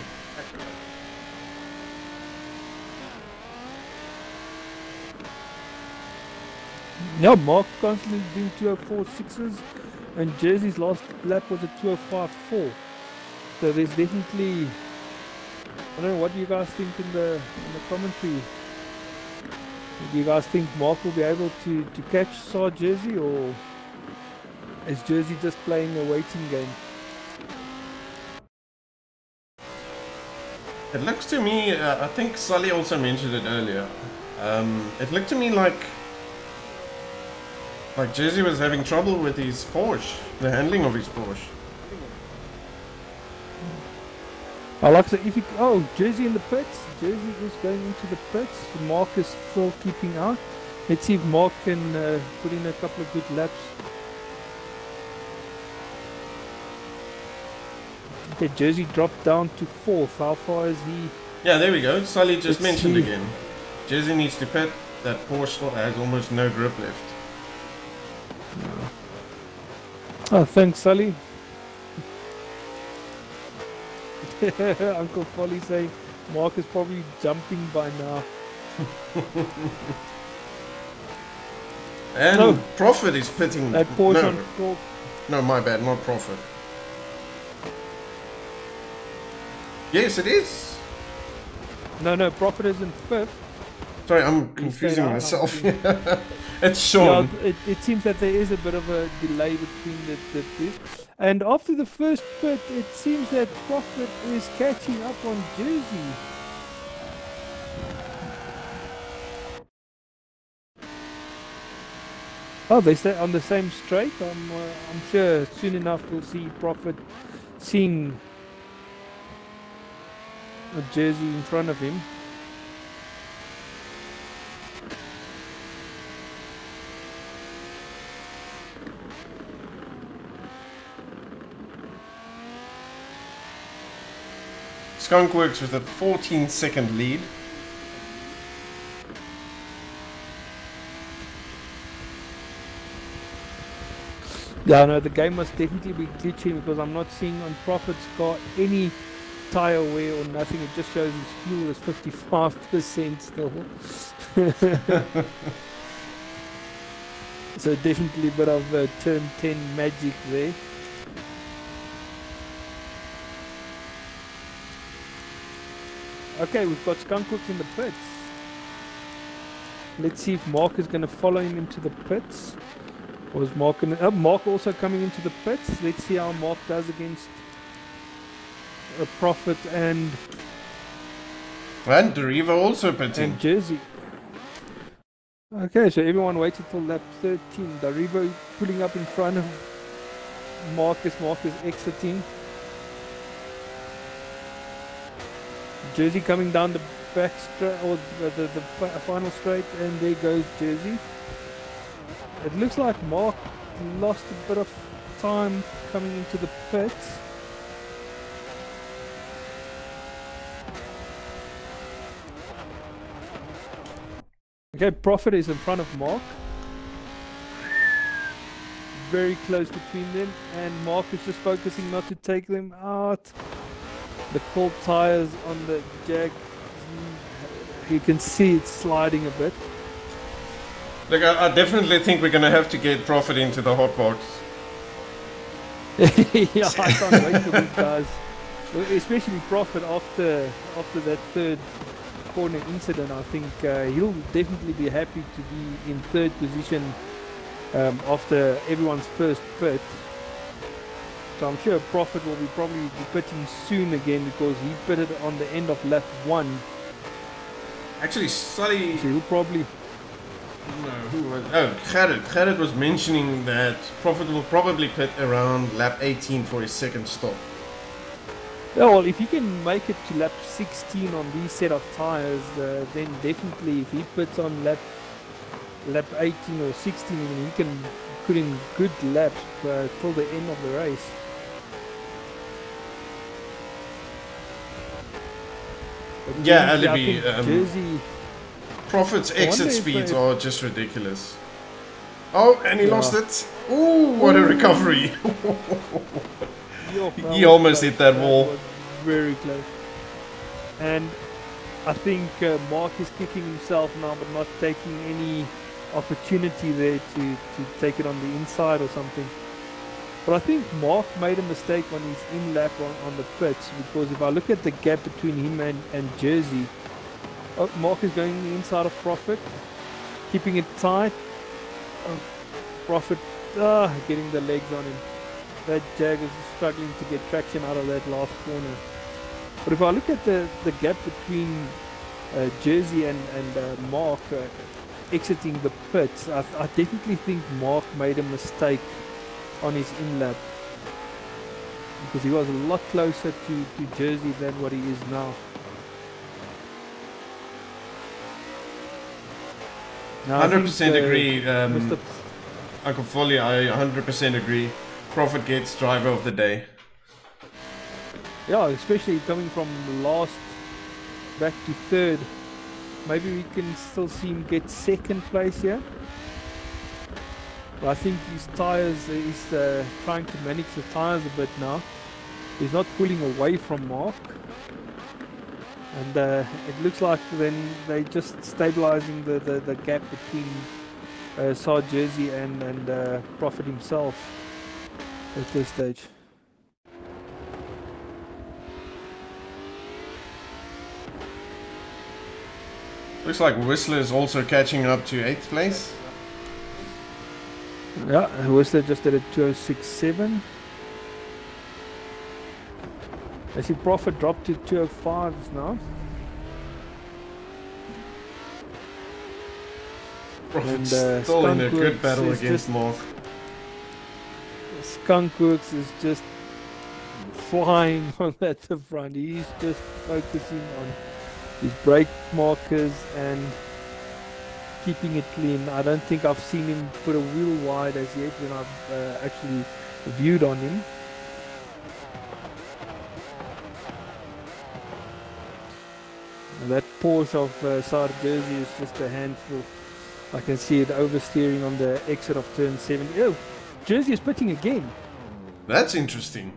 Yeah, Mark constantly doing 2:04.6s, and Jersey's last lap was a 2:05.4. So there's definitely, I don't know, what do you guys think in the commentary? Do you guys think Mark will be able to catch Sar Jersey, or is Jersey just playing a waiting game? It looks to me, I think Sully also mentioned it earlier, it looked to me like Jersey was having trouble with his Porsche, the handling of his Porsche. I like to, Jersey in the pits. Jersey is going into the pits. Mark is still keeping out. Let's see if Mark can put in a couple of good laps. Okay, Jersey dropped down to 4th. How far is he? Yeah, there we go. Sully just mentioned again. Jersey needs to pit. That Porsche has almost no grip left. Oh, thanks, Sully. Uncle Folly saying Mark is probably jumping by now. And No. Profit is pitting. That Porsche on No, 12. no, my bad, not Profit. Yes, it is. No, Profit is in 5th. Sorry, I'm confusing out, myself. It's Sean. Yeah, it seems that there is a bit of a delay between the two. And after the first pit, it seems that Profit is catching up on Jersey. Oh, they stay on the same straight. I'm sure soon enough we'll see Profit seeing a Jersey in front of him. Skunkworx with a 14-second lead. Yeah, no, the game must definitely be glitching because I'm not seeing on Profit's car any tire wear or nothing. It just shows his fuel is 55% still. So definitely a bit of turn 10 magic there. Okay, we've got Skunkworx in the pits. Let's see if Mark is going to follow him into the pits. Or is Mark, Mark also coming into the pits? Let's see how Mark does against a Profit and Deriva also pitting. and Jersey. Okay, so everyone waited till lap 13. Deriva pulling up in front of Marcus. Marcus exiting. Jersey coming down the back straight, or the final straight, and there goes Jersey. It looks like Mark lost a bit of time coming into the pits. Okay, Profit is in front of Mark. Very close between them, and Mark is just focusing not to take them out. The cold tires on the Jag, you can see it sliding a bit. Look, I definitely think we're going to have to get Profit into the hot box. Yeah, I can't wait for these guys. Especially Profit after that third corner incident. I think he'll definitely be happy to be in third position after everyone's first pit. So I'm sure Profit will be probably be pitting soon again because he pitted on the end of lap 1. Actually, Sully... So he'll probably... No, who was... Oh, Gerrit was mentioning that Profit will probably pit around lap 18 for his second stop. Yeah, well, if he can make it to lap 16 on these set of tires, then definitely if he puts on lap 18 or 16, he can put in good laps till the end of the race. But Yeah, I Alibi, think Jersey... Profit's exit speeds if- are just ridiculous. Oh, and he lost it. Ooh, what a recovery. He almost hit that wall. Was very close. And I think Mark is kicking himself now, but not taking any opportunity there to take it on the inside or something. But I think Mark made a mistake on his in-lap on the pits, because if I look at the gap between him and Jersey, Mark is going the inside of Profit, keeping it tight. Profit getting the legs on him. That Jag is struggling to get traction out of that last corner. But if I look at the gap between Jersey and Mark exiting the pits, I definitely think Mark made a mistake on his in-lap, because he was a lot closer to Jersey than what he is now. Now 100% agree. Mr. Uncle Folly, I 100% agree. Profit gets driver of the day. Yeah, especially coming from last back to third. Maybe we can still see him get second place here. But I think his tires, he's trying to manage the tires a bit now. He's not pulling away from Mark. And it looks like then they're just stabilizing the gap between Saw Jersey and Prophet himself at this stage. Looks like Whistler is also catching up to 8th place. Yeah, Whistler just did a 206.7. I see Prophet dropped to 205s now. Prophet's still in a good battle against Mark. Skunkworx is just flying on that front. He's just focusing on his brake markers and keeping it clean. I don't think I've seen him put a wheel wide as yet when I've actually viewed on him. And that Porsche of Saar Jersey is just a handful. I can see it oversteering on the exit of turn 7. Oh, Jersey is pitting again. That's interesting.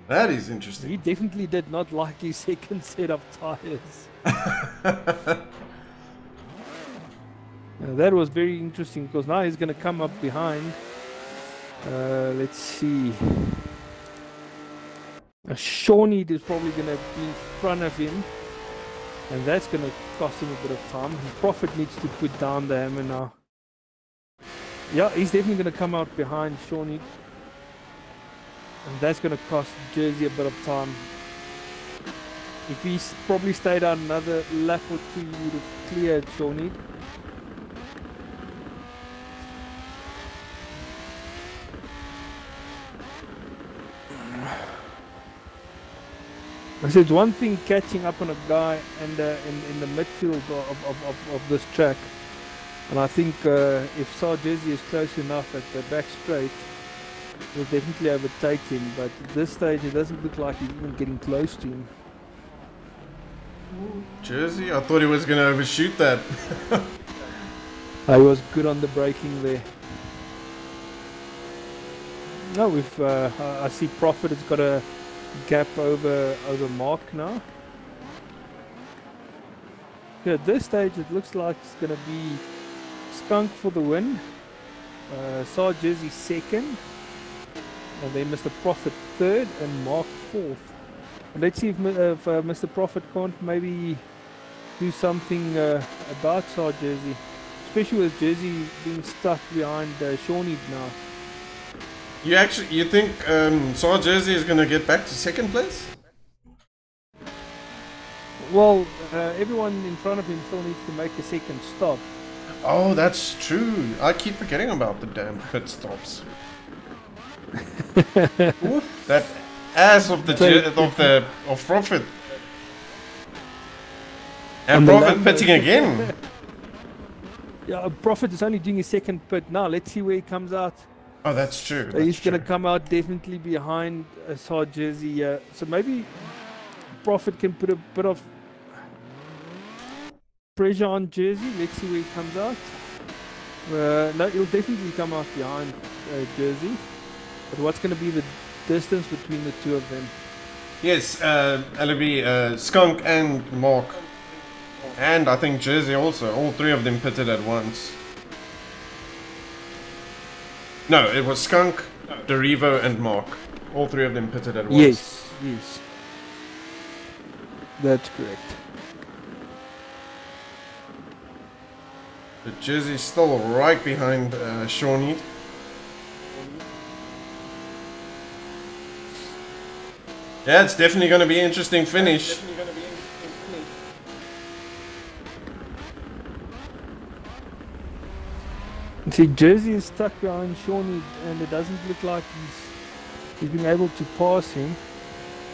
That is interesting. He definitely did not like his second set of tires. That was very interesting because now he's going to come up behind. Let's see. Shawnee is probably going to be in front of him. And that's going to cost him a bit of time. Prophet needs to put down the hammer now. Yeah, he's definitely going to come out behind Shawnee. And that's going to cost Jersey a bit of time. If he probably stayed out another lap or two, he would have cleared Shawnee. I said one thing catching up on a guy and in the midfield of this track, and I think if Saar Jersey is close enough at the back straight, he'll definitely overtake him. But at this stage, it doesn't look like he's even getting close to him. Jersey, I thought he was going to overshoot that. He was good on the braking there. No, if I see Prophet has got a gap over Mark now. Yeah, at this stage it looks like it's going to be Skunk for the win, Saar Jersey second, and then Mr. Prophet third and Mark fourth. And let's see if Mr. Prophet can't maybe do something about Saar Jersey, especially with Jersey being stuck behind Shawnee now. You think Saar Jersey is going to get back to second place? Well, everyone in front of him still needs to make a second stop. Oh, that's true. I keep forgetting about the damn pit stops. Oof, that ass of of Prophet. And Prophet pitting again. Yeah, Prophet is only doing his second pit now. Let's see where he comes out. Oh, that's true. He's going to come out definitely behind Saar Jersey. So maybe Prophet can put a bit of pressure on Jersey. Let's see where he comes out. No, he'll definitely come out behind Jersey. But what's going to be the distance between the two of them? Yes, it'll be Skunk and Mark. And I think Jersey also. All three of them pitted at once. No, it was Skunk, Derivo, and Mark. All three of them pitted at once. Yes. That's correct. But Jersey's still right behind Shawnee. Yeah, it's definitely going to be an interesting finish. See, Jersey is stuck behind Shawnee and it doesn't look like he's been able to pass him.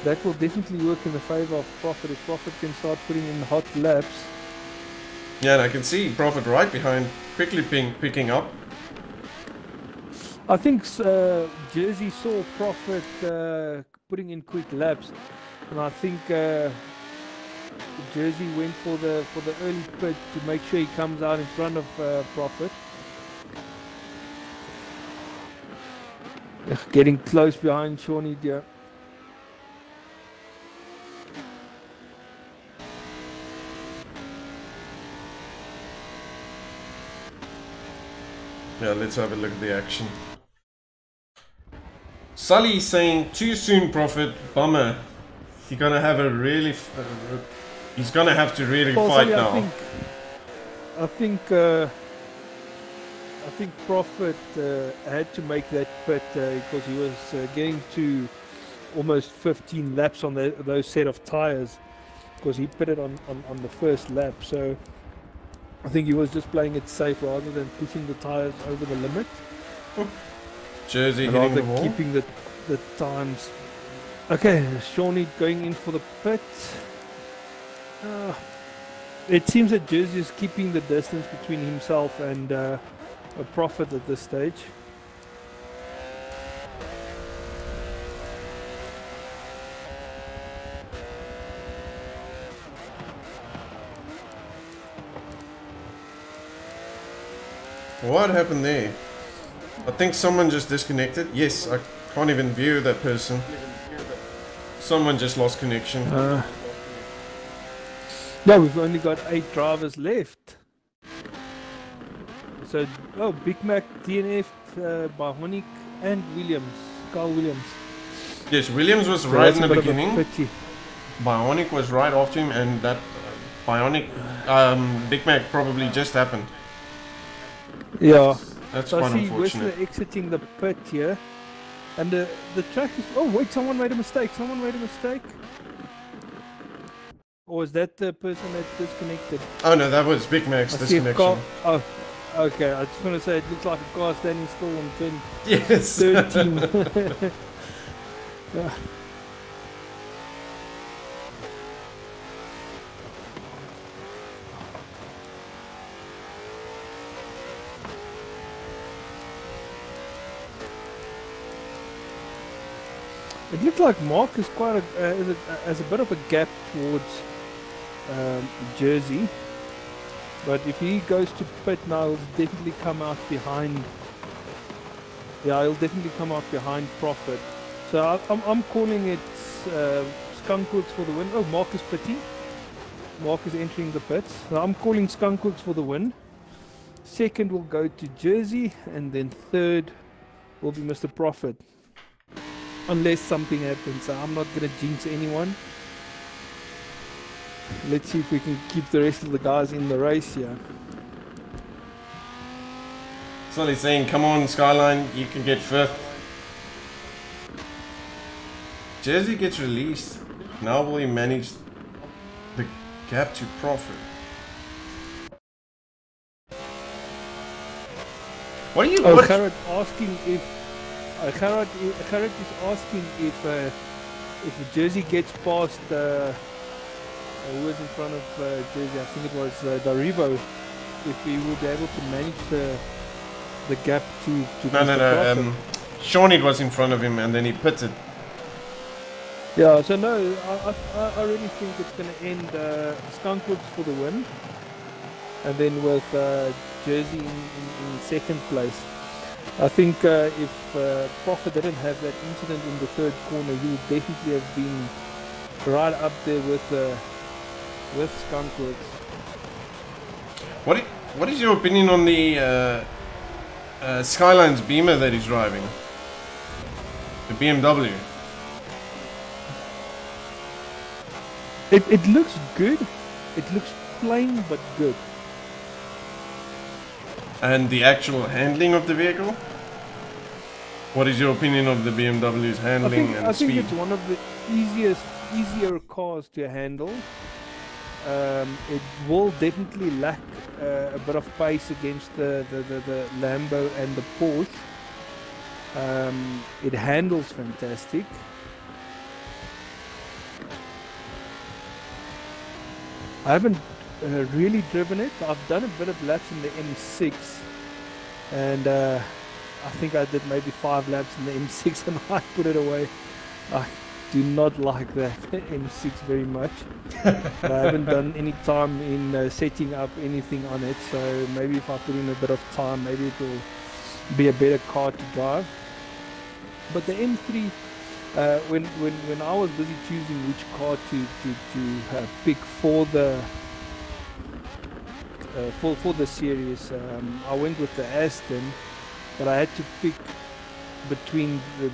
That will definitely work in the favour of Prophet if Prophet can start putting in hot laps. Yeah, and I can see Prophet right behind, quickly picking up. I think Jersey saw Prophet putting in quick laps, and I think Jersey went for the early pit to make sure he comes out in front of Prophet. Getting close behind Shawnee there. Yeah, let's have a look at the action. Sully saying too soon, Prophet. Bummer. He's gonna have a really. He's gonna have to really fight Sully, now. I think Prophet had to make that pit because he was getting to almost 15 laps on those set of tires, because he pitted on the first lap. So I think he was just playing it safe rather than pushing the tires over the limit. Jersey hitting the wall. Keeping the times. Okay, Shawnee going in for the pit. It seems that Jersey is keeping the distance between himself and a Prophet at this stage. What happened there? I think someone just disconnected. Yes, I can't even view that person. Someone just lost connection. Yeah, we've only got 8 drivers left. So, Big Mac, DNF, Bionic, and Williams, Carl Williams. Yes, Williams was right in the beginning. Bionic was right after him, and that Bionic, Big Mac probably just happened. Yeah. That's so quite I see unfortunate. Whistler exiting the pit here, and the track is. Oh wait, someone made a mistake. Someone made a mistake. Or is that the person that disconnected? Oh no, that was Big Mac's disconnection. Oh, okay. I just want to say it looks like a car standing still on 10. Yes. 13. Yeah. It looks like Mark is quite has a bit of a gap towards Jersey, but if he goes to pit now, he'll definitely come out behind. Yeah, he'll definitely come out behind Prophet. So I'm calling it Skunkworx for the win. Oh, Mark is pitting. Mark is entering the pits. So I'm calling Skunkworx for the win. Second will go to Jersey, and then third will be Mr. Prophet. Unless something happens, so I'm not going to jinx anyone. Let's see if we can keep the rest of the guys in the race here. So he's saying, come on Skyline, you can get 5th. Jersey gets released. Now will he manage the gap to Prophet? What are you... Oh, Garrett asking if... Garrett is asking if Jersey gets past who was in front of Jersey, I think it was Daribo, if we will be able to manage the gap to No. Shawnee was in front of him and then he pitted. Yeah, so no, I really think it's going to end Skunkworx for the win, and then with Jersey in second place. I think if Prophet didn't have that incident in the third corner, he would definitely have been right up there with Skunkworx. What is your opinion on the Skyline's Beamer that he's driving? The BMW. It looks good. It looks plain but good. And the actual handling of the vehicle? What is your opinion of the BMW's handling and speed? I think it's one of the easier cars to handle. It will definitely lack a bit of pace against the Lambo and the Porsche. It handles fantastic. I haven't really driven it. I've done a bit of laps in the M6, and I think I did maybe 5 laps in the M6 and I put it away. I do not like that M6 very much. I haven't done any time in setting up anything on it, so maybe if I put in a bit of time, maybe it will be a better car to drive. But the M3, when I was busy choosing which car to pick for the series, I went with the Aston. but I had to pick between the